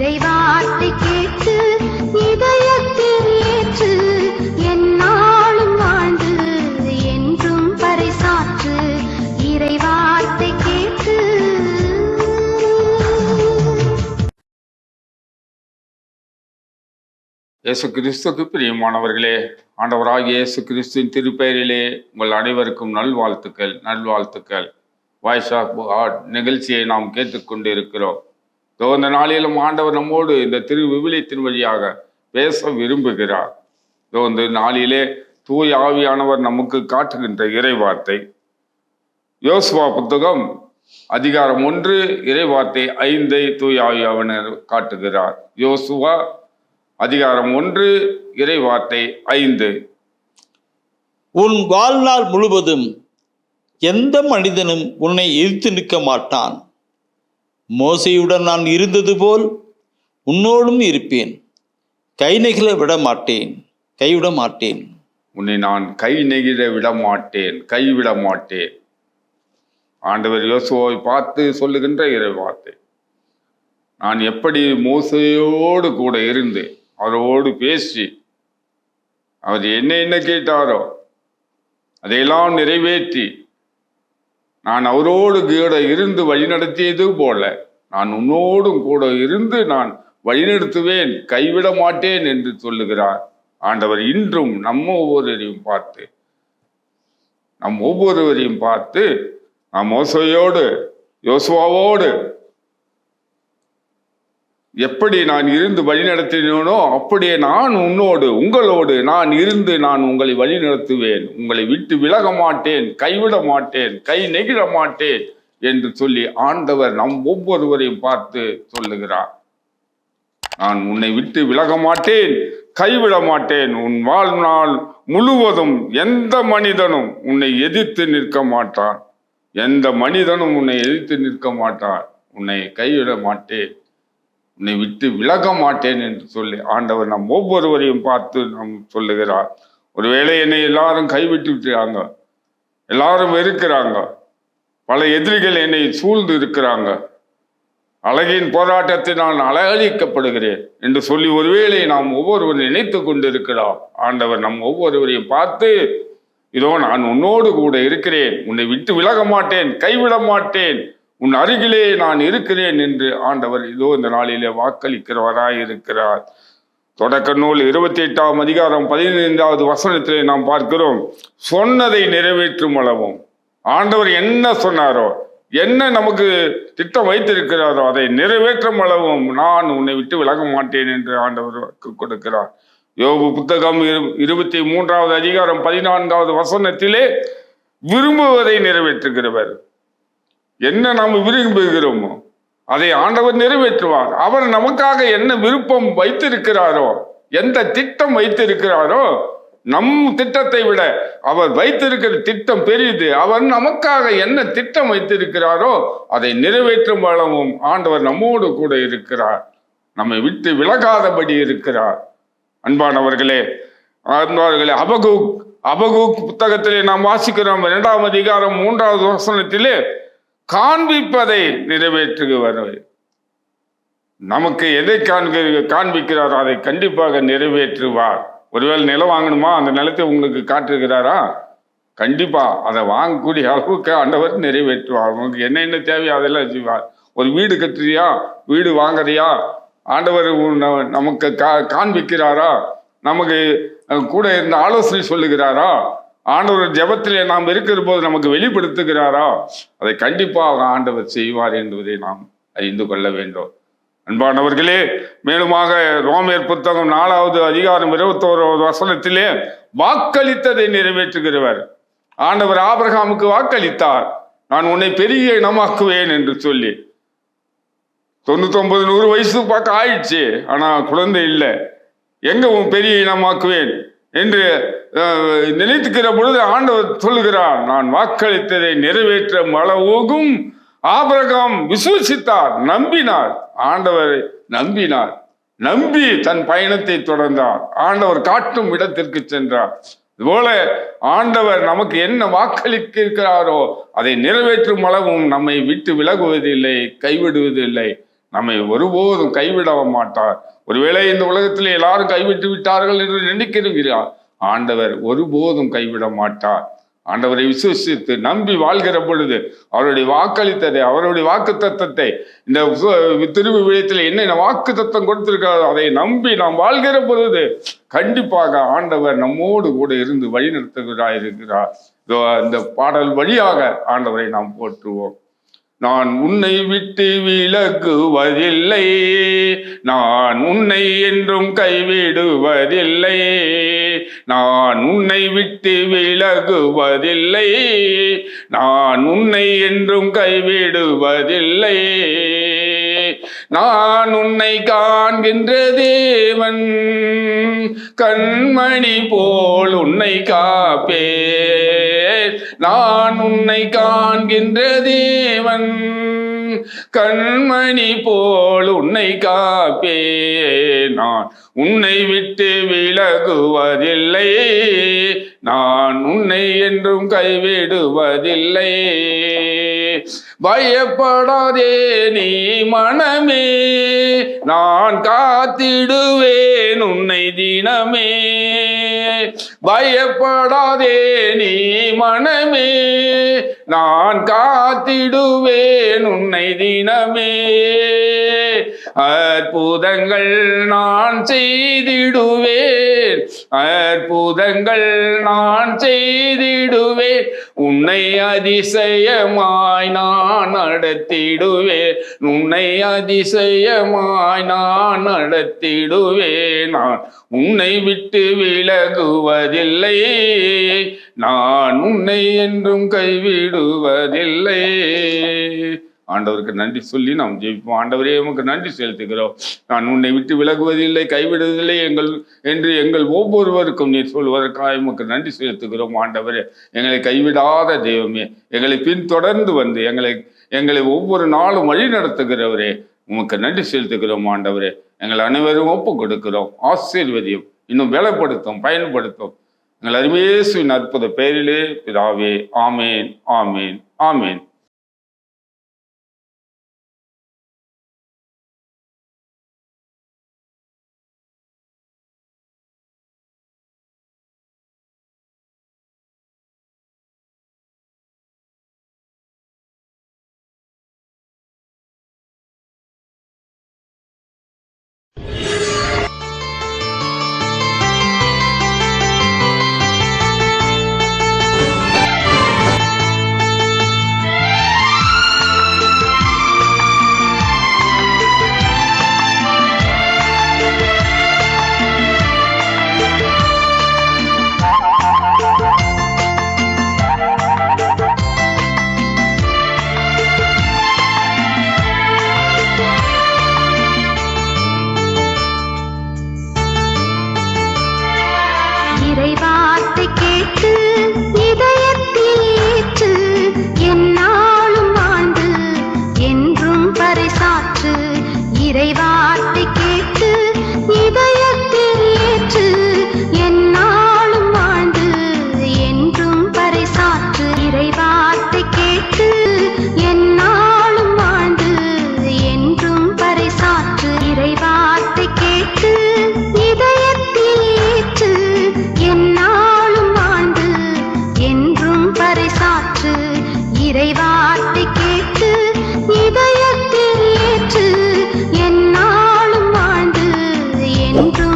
இறைவார்த்தை கேட்டு இதயத்தில் ஏற்று என்னாலும் வாழ்ந்து என்றும் பறைசாற்று இறைவார்த்தை கேட்டு. இயேசு கிறிஸ்துவுக்கு பிரியமானவர்களே, ஆண்டவராகிய இயேசு கிறிஸ்துவின் திருப்பெயரிலே உங்கள் அனைவருக்கும் நல்வாழ்த்துக்கள். வாய்ஸ் ஆஃப் காட் நிகழ்ச்சியை நாம் கேட்டுக்கொண்டு இருக்கிறோம். இந்த நாளிலும் ஆண்டவர் நம்மோடு இந்த திரு விவிலியத்தின் வழியாக பேச விரும்புகிறார். இந்த நாளிலே தூய ஆவியானவர் நமக்கு காட்டுகின்ற இறைவார்த்தை யோசுவா புத்தகம் அதிகாரம் 1 இறைவார்த்தை 5 தூய ஆவியானவர் காட்டுகிறார். யோசுவா அதிகாரம் 1 இறைவார்த்தை 5. உன் வாழ்நாள் முழுவதும் எந்த மனிதனும் உன்னை எதிர்த்து நிற்க மாட்டான். மோசையுடன் நான் இருந்தது போல் உன்னோடும் இருப்பேன். கைவிட மாட்டேன். உன்னை நான் கைவிட மாட்டேன். ஆண்டவர் யோசுவாவை பார்த்து சொல்லுகின்ற இறைவார்த்தை. நான் எப்படி மோசையோடு கூட இருந்து அவரோடு பேசி அவர் என்ன கேட்டாரோ அதையெல்லாம் நிறைவேற்றி நான் அவரோடு கூட இருந்து வழிநடத்தியது போல நான் உன்னோடும் கூட இருந்து நான் வழிநடத்துவேன், கைவிட மாட்டேன் என்று சொல்லுகிறார் ஆண்டவர். இன்றும் நம் ஒவ்வொருவரையும் பார்த்து நாம் மோசையோடு யோசுவாவோடு எப்படி நான் இருந்து வழிநடத்தினோ அப்படியே நான் உங்களோடு நான் இருந்து நான் உங்களை வழிநடத்துவேன், உங்களை விட்டு விலக மாட்டேன், கைவிட மாட்டேன், கை நெகிழ மாட்டேன் என்று சொல்லி ஆண்டவர் நம் ஒவ்வொருவரையும் பார்த்து சொல்லுகிறார். நான் உன்னை விட்டு விலக மாட்டேன், கைவிட மாட்டேன். உன் வாழ்நாள் முழுவதும் எந்த மனிதனும் உன்னை எதிர்த்து நிற்க மாட்டான். உன்னை கைவிட மாட்டேன், உன்னை விட்டு விலக மாட்டேன் என்று சொல்லி ஆண்டவர் நம் ஒவ்வொருவரையும் பார்த்து நாம் சொல்லுகிறார். ஒருவேளை என்னை எல்லாரும் கைவிட்டு விட்டுறாங்க, எல்லாரும் இருக்கிறாங்க, பல எதிரிகள் என்னை சூழ்ந்து இருக்கிறாங்க, அழகின் போராட்டத்தில் நான் அலகழிக்கப்படுகிறேன் என்று சொல்லி ஒருவேளை நாம் ஒவ்வொருவரும் நினைத்து கொண்டிருக்கிறோம். ஆண்டவர் நம் ஒவ்வொருவரையும் பார்த்து இதோ நான் உன்னோடு கூட இருக்கிறேன், உன்னை விட்டு விலக மாட்டேன், கைவிட மாட்டேன், உன் அருகிலே நான் இருக்கிறேன் என்று ஆண்டவர் இதோ இந்த நாளிலே வாக்களிக்கிறவராய் இருக்கிறார். தொடக்க நூல் 28ஆம் அதிகாரம் 15வது வசனத்திலே நாம் பார்க்கிறோம். சொன்னதை நிறைவேற்றும் அளவும் ஆண்டவர் என்ன சொன்னாரோ, என்ன நமக்கு திட்டம் வைத்திருக்கிறாரோ அதை நிறைவேற்றும் அளவும் நான் உன்னை விட்டு விலக மாட்டேன் என்று ஆண்டவர் கொடுக்கிறார். யோபு புத்தகம் 23வது அதிகாரம் 14வது வசனத்திலே விரும்புவதை நிறைவேற்றுகிறவர். என்ன நாம் விரும்புகிறோமோ அதை ஆண்டவர் நிறைவேற்றுவார். அவர் நமக்காக என்ன விருப்பம் வைத்திருக்கிறாரோ, எந்த திட்டம் வைத்திருக்கிறாரோ, நம் திட்டத்தை விட அவர் வைத்திருக்கிற திட்டம் பெரியது. அவர் நமக்காக என்ன திட்டம் வைத்திருக்கிறாரோ அதை நிறைவேற்றும் அளவும் ஆண்டவர் நம்மோடு கூட இருக்கிறார், நம்மை விட்டு விலகாதபடி இருக்கிறார். அன்பானவர்களே, அபகூக் புத்தகத்திலே நாம் வாசிக்கிறோம் 2ஆம் அதிகாரம் 3வது வசனத்திலே காண்பிப்பதை நிறைவேற்றுகிறவர். நமக்கு எதை காண்பிக்கிறாரோ அதை கண்டிப்பாக நிறைவேற்றுவார். ஒருவேளை நிலம் வாங்கணுமா, அந்த நிலத்தை உங்களுக்கு காட்டுகிறாரா, கண்டிப்பா அதை வாங்கக்கூடிய அளவுக்கு ஆண்டவர் நிறைவேற்றுவார். உங்களுக்கு என்ன தேவையோ அதெல்லாம் செய்வார். ஒரு வீடு கட்டுறியா, வீடு வாங்குறியா, ஆண்டவர் நமக்கு காண்பிக்கிறாரா, நமக்கு கூட இருந்த ஆலோசனை சொல்லுகிறாரா, ஆண்டவர் ஜெபத்திலே நாம் இருக்கிற போது நமக்கு வெளிப்படுத்துகிறாரா, அதை கண்டிப்பாக ஆண்டவர் செய்வார் என்பதை நாம் அறிந்து கொள்ள வேண்டும். அன்பானவர்களே, மேலுமாக ரோமேர் புத்தகம் 4வது அதிகாரம் 21வது வசனத்திலே வாக்களித்ததை நிறைவேற்றுகிறவர். ஆண்டவர் ஆபிரகாமுக்கு வாக்களித்தார், நான் உன்னை பெரிய இனமாக்குவேன் என்று சொல்லி. 99-100 வயசு பார்க்க ஆயிடுச்சு, ஆனா குழந்தை இல்லை. எங்க உன் பெரிய இனமாக்குவேன் என்று நினைத்துக்கிற பொழுது ஆண்டவர் சொல்லுகிறார், நான் வாக்களித்ததை நிறைவேற்ற அளவுக்கும் ஆபிரகாம் விசுவசித்தார், நம்பினார், ஆண்டவரை நம்பினார், நம்பி தன் பயணத்தை தொடர்ந்தார், ஆண்டவர் காட்டும் இடத்திற்கு சென்றார். இதுபோல ஆண்டவர் நமக்கு என்ன வாக்களிக்கிறாரோ அதை நிறைவேற்றும் அளவும் நம்மை விட்டு விலகுவதில்லை, கைவிடுவதில்லை. நம்மை ஒருபோதும் கைவிட மாட்டார். ஒருவேளை இந்த உலகத்தில் எல்லாரும் கைவிட்டு விட்டார்கள் என்று நினைக்கிறீர்களா? ஆண்டவர் ஒருபோதும் கைவிட மாட்டார். ஆண்டவரை விசுவசித்து நம்பி வாழ்கிற பொழுது அவருடைய வாக்களித்ததை, அவருடைய வாக்கு தத்தத்தை, இந்த திருவிழத்தில் என்ன வாக்கு தத்தம் கொடுத்திருக்கிறார் அதை நம்பி நாம் வாழ்கிற பொழுது கண்டிப்பாக ஆண்டவர் நம்மோடு கூட இருந்து வழி நடத்துகிறார். இந்த பாடல் வழியாக ஆண்டவரை நாம் போற்றுவோம். நான் உன்னை விட்டு விலகுவதில்லை, நான் உன்னை என்றும் கைவிடுவதில்லை, நான் உன்னை விட்டு விலகுவதில்லை, நான் உன்னை என்றும் கைவிடுவதில்லை, நான் உன்னை காண்கின்ற தேவன், கண்மணி போல் உன்னை காப்பேன், நான் உன்னை காண்கின்ற தேவன், கண்மணி போல் உன்னை காப்பேன், நான் உன்னை விட்டு விலகுவதில்லை, நான் உன்னை என்றும் கைவிடுவதில்லை. பயப்படாதே நீ மனமே, நான் காத்திடுவேன் உன்னை தினமே, பயப்படாதே நீ மனமே, நான் காத்திடுவேன் உன்னை தினமே, அற்புதங்கள் நான் செய்திடுவேன், அற்புதங்கள் நான் செய்திடுவேன், உன்னை அதிசயமாய் நான் நடத்திடுவேன், உன்னை அதிசயமாய் நான் நடத்திடுவேன், நான் உன்னை விட்டு விலகுவதில்லை, நான் உன்னை என்றும் கைவிடுவதில்லை. ஆண்டவருக்கு நன்றி சொல்லி நாம் ஜெபிப்போம். ஆண்டவரே உமக்கு நன்றி செலுத்துகிறோம். நான் உன்னை விட்டு விலகுவதில்லை, கைவிடுவதில்லை என்று எங்கள் ஒவ்வொருவருக்கும் நீர் சொல்வதற்காக உமக்கு நன்றி செலுத்துகிறோம். ஆண்டவரே, எங்களை கைவிடாத தெய்வமே, எங்களை பின்தொடர்ந்து வந்து எங்களை ஒவ்வொரு நாளும் வழி நடத்துகிறவரே, உமக்கு நன்றி செலுத்துகிறோம். ஆண்டவரே, எங்கள் அனைவரும் ஒப்பு கொடுக்கிறோம். ஆசீர்வதியும், இன்னும் பலப்படுத்தும், பயன்படுத்தும். எங்கள் அருமையேசுவின் அற்புத பெயரிலே பிதாவே, ஆமேன், ஆமேன், ஆமேன். இறைவார்த்தை கேட்டு இதயத்தில் ஏற்று, எந்நாளும் வாழ்ந்து என்றும் பறைசாற்று. இறைவார்த்தை கேட்டு இதயத்தில் ஏற்று, எந்நாளும் வாழ்ந்து என்றும் பறைசாற்று. இறைவார்த்தை கேட்டு எந்நாளும் வாழ்ந்து என்றும் பறைசாற்று. இறைவார்த்தை கேட்டு இதயத்தில் ஏற்று, எந்நாளும் வாழ்ந்து என்றும் பறைசாற்று. இறைவார்த்தை கேட்டு இதயத்தில் ஏற்று, எந்நாளும் வாழ்ந்து என்றும்